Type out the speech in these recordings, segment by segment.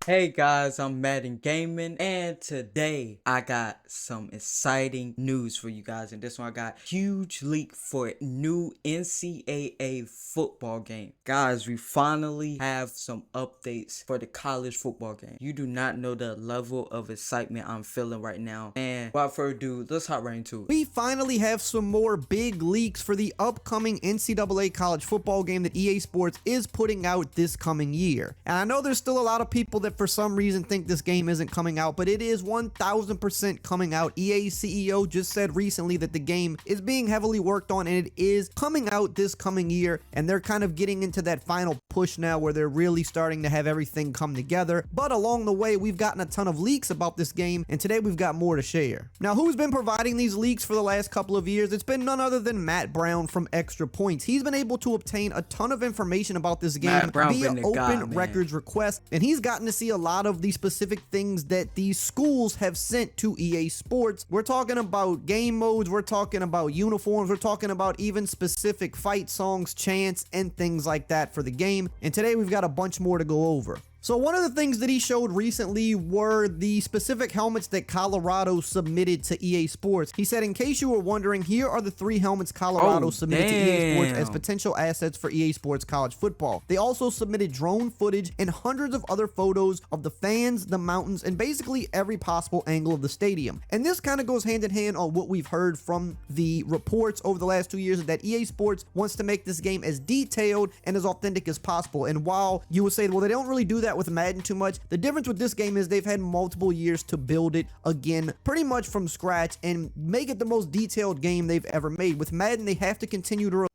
Hey guys, I'm Madden Gaming, and today I got some exciting news for you guys. And this one I got huge leak for new NCAA football game. Guys, we finally have some updates for the college football game. You do not know the level of excitement I'm feeling right now. And without further ado, let's hop right into it. We finally have some more big leaks for the upcoming NCAA college football game that EA Sports is putting out this coming year. And I know there's still a lot of people that for some reason think this game isn't coming out, but it is 1000% coming out. EA's CEO just said recently that the game is being heavily worked on and it is coming out this coming year, and they're kind of getting into that final push now where they're really starting to have everything come together. But along the way, we've gotten a ton of leaks about this game, and today we've got more to share. Now, who's been providing these leaks for the last couple of years? It's been none other than Matt Brown from Extra Points. He's been able to obtain a ton of information about this game via open records request, and he's gotten to see a lot of the specific things that these schools have sent to EA Sports. We're talking about game modes, we're talking about uniforms, we're talking about even specific fight songs, chants, and things like that for the game. And today we've got a bunch more to go over. So one of the things that he showed recently were the specific helmets that Colorado submitted to EA Sports. He said, in case you were wondering, here are the 3 helmets Colorado submitted to EA Sports as potential assets for EA Sports college football. They also submitted drone footage and hundreds of other photos of the fans, the mountains, and basically every possible angle of the stadium. And this kind of goes hand in hand on what we've heard from the reports over the last 2 years, that EA Sports wants to make this game as detailed and as authentic as possible. And while you would say, well, they don't really do that with Madden too much, the difference with this game is they've had multiple years to build it again pretty much from scratch and make it the most detailed game they've ever made. With Madden, they have to continue to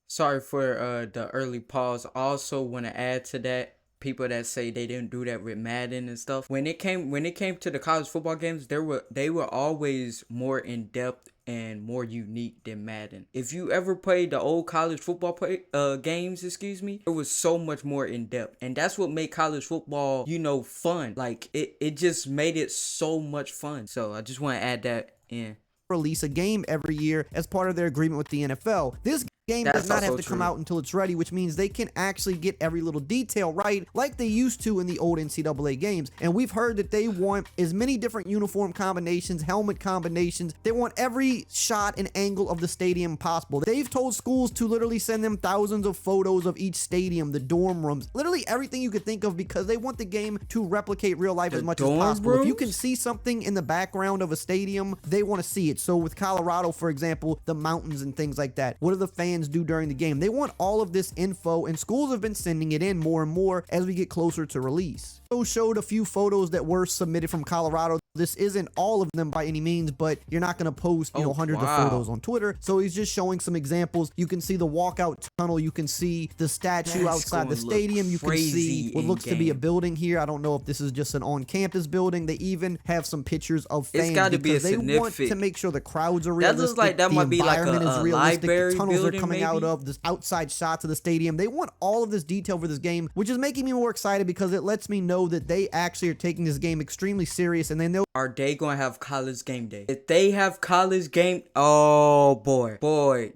Sorry for the early pause. I also want to add to that, people that say they didn't do that with Madden and stuff. When it came to the college football games, they were always more in depth and more unique than Madden. If you ever played the old college football games, it was so much more in depth, and that's what made college football, fun. Like it just made it so much fun. So I just want to add that in. Release a game every year as part of their agreement with the NFL. This game does not have to come out until it's ready, which means they can actually get every little detail right like they used to in the old NCAA games. And we've heard that they want as many different uniform combinations, helmet combinations. They want every shot and angle of the stadium possible. They've told schools to literally send them thousands of photos of each stadium, the dorm rooms, literally everything you could think of, because they want the game to replicate real life as much as possible. If you can see something in the background of a stadium, they want to see it. So with Colorado, for example, the mountains and things like that, what do the fans do during the game? They want all of this info, and schools have been sending it in more and more as we get closer to release. So showed a few photos that were submitted from Colorado. This isn't all of them by any means, but you're not going to post hundreds of photos on Twitter. So he's just showing some examples. You can see the walkout tunnel, you can see the statue outside the stadium, you can see what looks to be a building here. I don't know if this is just an on-campus building. They even have some pictures of fans, because they want to make sure the crowds are realistic. That looks like that might be like a library. The tunnels are coming maybe out of this outside shots of the stadium. They want all of this detail for this game, which is making me more excited because it lets me know that they actually are taking this game extremely serious, and they know. Are they gonna have college game day? If they have college game, oh boy,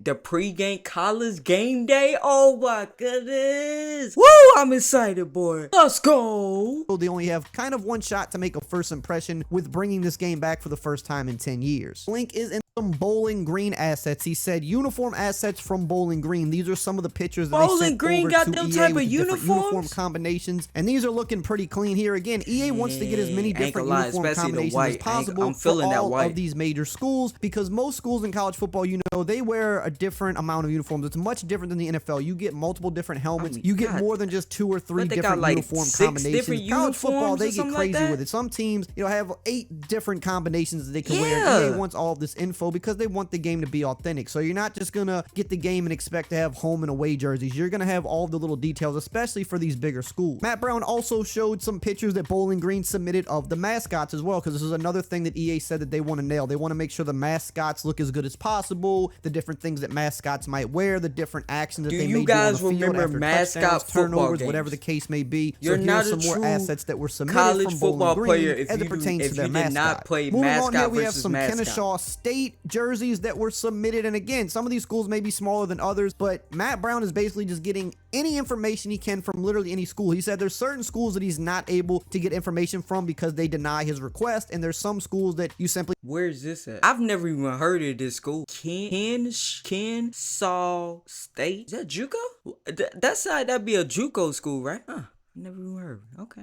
the pregame college game day, oh my goodness, woo, I'm excited, boy, let's go. They only have kind of one shot to make a first impression with bringing this game back for the first time in 10 years. Link is in some Bowling Green assets. He said uniform assets from Bowling Green. These are some of the pictures that they sent over to EA with different uniform combinations, and these are looking pretty clean here. Again, EA wants to get as many different uniform combinations as possible for all of these major schools, because most schools in college football, they wear a different amount of uniforms. It's much different than the NFL. You get multiple different helmets. You get more than just 2 or 3 different uniform combinations. College football, they get crazy with it. Some teams, have 8 different combinations that they can wear. EA wants all of this info because they want the game to be authentic. So you're not just gonna get the game and expect to have home and away jerseys. You're gonna have all the little details, especially for these bigger schools. Matt Brown also showed some pictures that Bowling Green submitted of the mascots as well, because this is another thing that EA said that they want to nail. They want to make sure the mascots look as good as possible, the different things that mascots might wear, the different actions that they may do on the field after touchdowns, turnovers, whatever the case may be. So here's some more assets that were submitted from Bowling Green as it pertains to their mascot. Moving on here, we have some Kennesaw State State jerseys that were submitted. And again, some of these schools may be smaller than others, but Matt Brown is basically just getting any information he can from literally any school. He said there's certain schools that he's not able to get information from because they deny his request, and there's some schools that you simply... Where is this at? I've never even heard of this school. Kennesaw State? Is that JUCO? That'd be a JUCO school, right? Huh. Never even heard. Okay.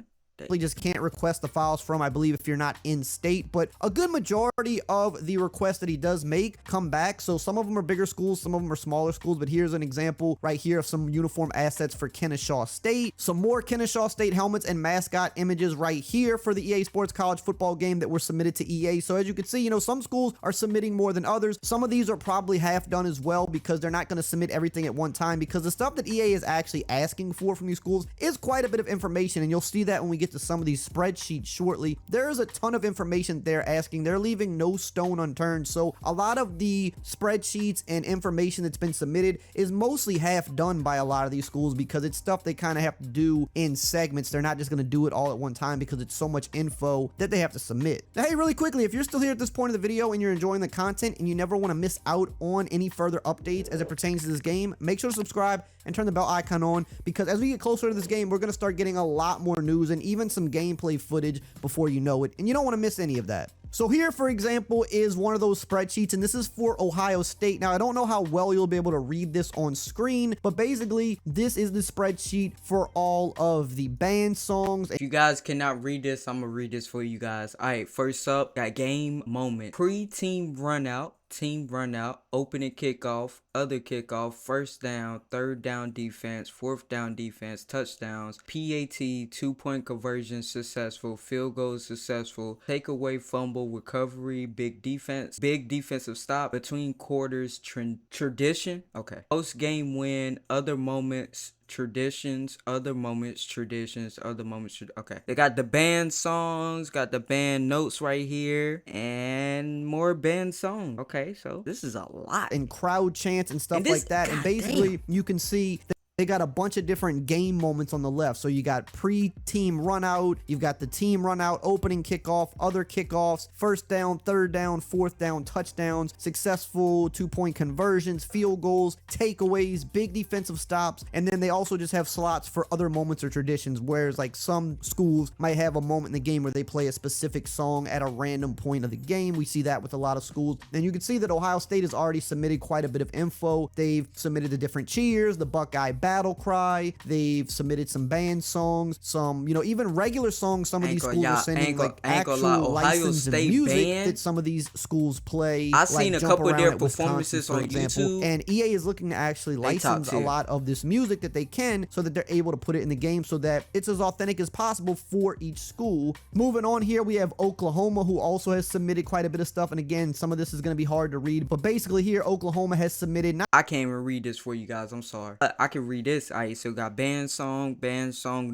just can't request the files from, I believe, if you're not in state. But a good majority of the requests that he does make come back. So some of them are bigger schools, some of them are smaller schools. But here's an example right here of some uniform assets for Kennesaw State. Some more Kennesaw State helmets and mascot images right here for the EA Sports college football game that were submitted to EA. So as you can see, you know, some schools are submitting more than others. Some of these are probably half done as well because they're not going to submit everything at one time, because the stuff that EA is actually asking for from these schools is quite a bit of information. And you'll see that when we get to some of these spreadsheets shortly. There is a ton of information they're asking. They're leaving no stone unturned. So a lot of the spreadsheets and information that's been submitted is mostly half done by a lot of these schools because it's stuff they kind of have to do in segments. They're not just going to do it all at one time because it's so much info that they have to submit. Now, hey, really quickly, if you're still here at this point of the video and you're enjoying the content and you never want to miss out on any further updates as it pertains to this game, make sure to subscribe and turn the bell icon on, because as we get closer to this game, we're going to start getting a lot more news and even some gameplay footage before you know it, and you don't want to miss any of that. So here, for example, is one of those spreadsheets, and this is for Ohio State. Now, I don't know how well you'll be able to read this on screen, but basically, this is the spreadsheet for all of the band songs. If you guys cannot read this, I'm going to read this for you guys. All right, first up, got game moment. Pre-team run out. Team run out, opening kickoff, other kickoff, first down, third down defense, fourth down defense, touchdowns, PAT, 2-point conversion successful, field goal successful, takeaway, fumble, recovery, big defensive stop, between quarters, tradition, okay, post game win, other moments, traditions, other moments, traditions, other moments. Okay, they got the band songs, got the band notes right here, and more band songs. Okay, so this is a lot. And crowd chants and stuff like that. And basically, you can see they got a bunch of different game moments on the left. So you got pre-team run out, you've got the team run out, opening kickoff, other kickoffs, first down, third down, fourth down, touchdowns, successful 2-point conversions, field goals, takeaways, big defensive stops. And then they also just have slots for other moments or traditions, whereas like some schools might have a moment in the game where they play a specific song at a random point of the game. We see that with a lot of schools. And you can see that Ohio State has already submitted quite a bit of info. They've submitted the different cheers, the Buckeye battle cry. They've submitted some band songs, some, you know, even regular songs. Some of these schools are sending like actual licensed music that some of these schools play. I've seen a couple of their performances on YouTube, and EA is looking to actually license a lot of this music that they can, so that they're able to put it in the game so that it's as authentic as possible for each school. Moving on here, we have Oklahoma, who also has submitted quite a bit of stuff, and again, some of this is going to be hard to read, but basically here, Oklahoma has submitted. I can't even read this for you guys. I'm sorry. I can read this. I still got band song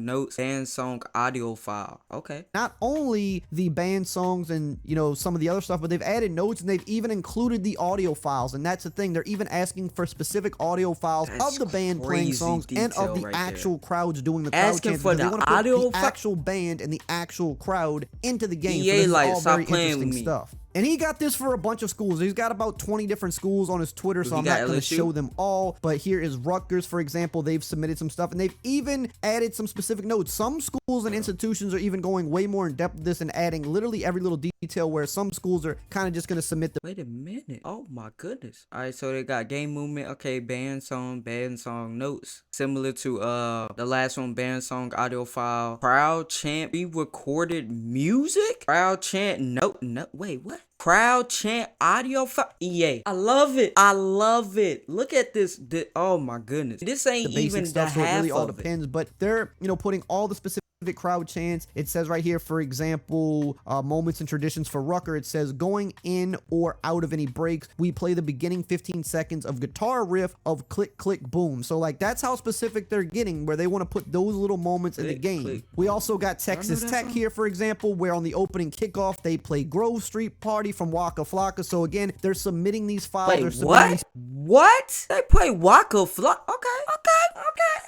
notes, band song audio file. Okay. Not only the band songs and, you know, some of the other stuff, but they've added notes and they've even included the audio files. And that's the thing. They're even asking for specific audio files of the band playing songs and of the actual crowds doing the crowd chants. For the audio, the actual band and the actual crowd into the game. EA, so like, all stop very playing interesting with me. Stuff. And he got this for a bunch of schools. He's got about 20 different schools on his Twitter, so I'm not going to show them all. But here is Rutgers, for example. They've submitted some stuff, and they've even added some specific notes. Some schools and institutions are even going way more in depth with this and adding literally every little detail, where some schools are kind of just going to submit the... Wait a minute. Oh, my goodness. All right, so they got game movement. Okay, band song notes. Similar to the last one, band song audio file. Crowd chant, pre-recorded music? Crowd chant, no, wait, what? Crowd chant audio file. EA. I love it. I love it. Look at this. Oh my goodness. This ain't even the half so it really all of depends, it. But they're, you know, putting all the specific crowd chants. It says right here, for example, moments and traditions for Rucker. It says going in or out of any breaks, we play the beginning 15 seconds of guitar riff of click, click, boom. So like that's how specific they're getting, where they want to put those little moments in the game. Click, we also got Texas Tech here, for example, where on the opening kickoff, they play Grove Street Party from Waka Flocka. So again, they're submitting these files. Wait, what? What? They play Waka Flocka? Okay.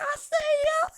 I see you.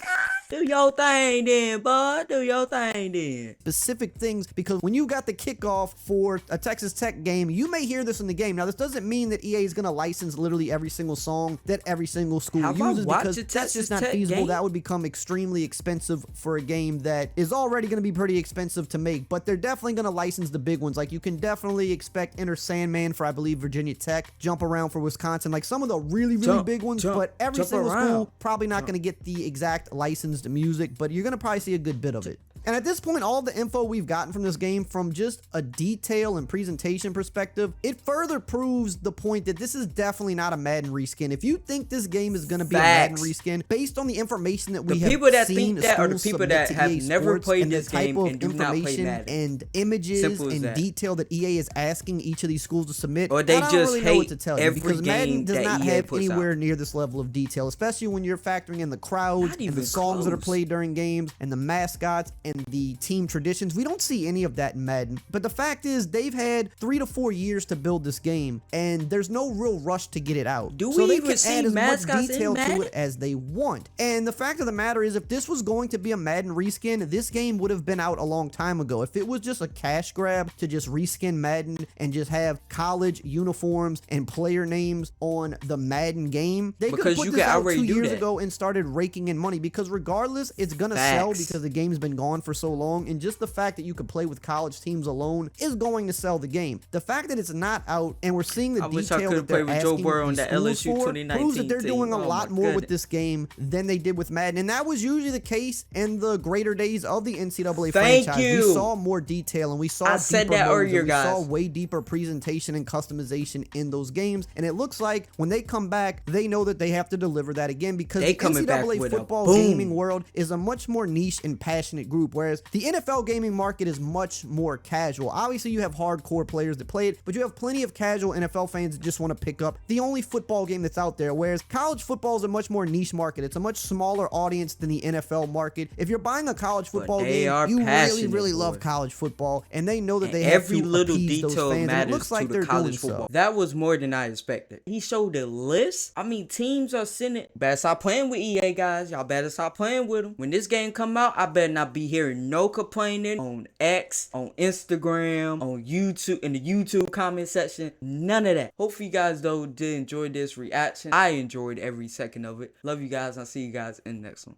Okay. Do your thing then, bud. Do your thing then. Specific things, because when you got the kickoff for a Texas Tech game, you may hear this in the game. Now, this doesn't mean that EA is going to license literally every single song that every single school uses, because that's just not feasible. That would become extremely expensive for a game that is already going to be pretty expensive to make. But they're definitely going to license the big ones. Like, you can definitely expect Enter Sandman for, I believe, Virginia Tech, Jump Around for Wisconsin, like some of the really big ones. But every single school probably not going to get the exact licensed music, but you're going to probably see a good bit of it. And at this point, all the info we've gotten from this game, from just a detail and presentation perspective, it further proves the point that this is definitely not a Madden reskin. If you think this game is going to be a Madden reskin, based on the information that we have seen, the people that think that are the people that have never played this game and do not play Madden, and images and detail that EA is asking each of these schools to submit, or they I don't just really know what to tell you, because Madden does not have anywhere out near this level of detail, especially when you're factoring in the crowds and the songs that are played during games and the mascots and the team traditions. We don't see any of that in Madden. But the fact is, they've had 3 to 4 years to build this game, and there's no real rush to get it out. So they can add as much detail to it as they want. And the fact of the matter is, if this was going to be a Madden reskin, this game would have been out a long time ago. If it was just a cash grab to just reskin Madden and just have college uniforms and player names on the Madden game, they could have put this out 2 years ago and started raking in money, because regardless, it's gonna sell, because the game's been gone for so long, and just the fact that you could play with college teams alone is going to sell the game. The fact that it's not out and we're seeing the detail that they're asking these schools for proves that they're doing a lot more with this game than they did with Madden, and that was usually the case in the greater days of the NCAA franchise. We saw more detail, and we saw saw way deeper presentation and customization in those games, and it looks like when they come back, they know that they have to deliver that again, because the NCAA football gaming world is a much more niche and passionate group, whereas the NFL gaming market is much more casual. Obviously, you have hardcore players that play it, but you have plenty of casual NFL fans that just want to pick up the only football game that's out there, whereas college football is a much more niche market. It's a much smaller audience than the NFL market. If you're buying a college football game, you really love college football, and they know that they have to appease those fans, and it looks like they're doing so. That was more than I expected. He showed a list. I mean, teams are sending. Better stop playing with EA, guys. Y'all better stop playing with them. When this game come out, I better not be hearing no complaining on X, on Instagram, on YouTube, in the YouTube comment section. None of that. Hopefully you guys though did enjoy this reaction. I enjoyed every second of it. Love you guys. I'll see you guys in the next one.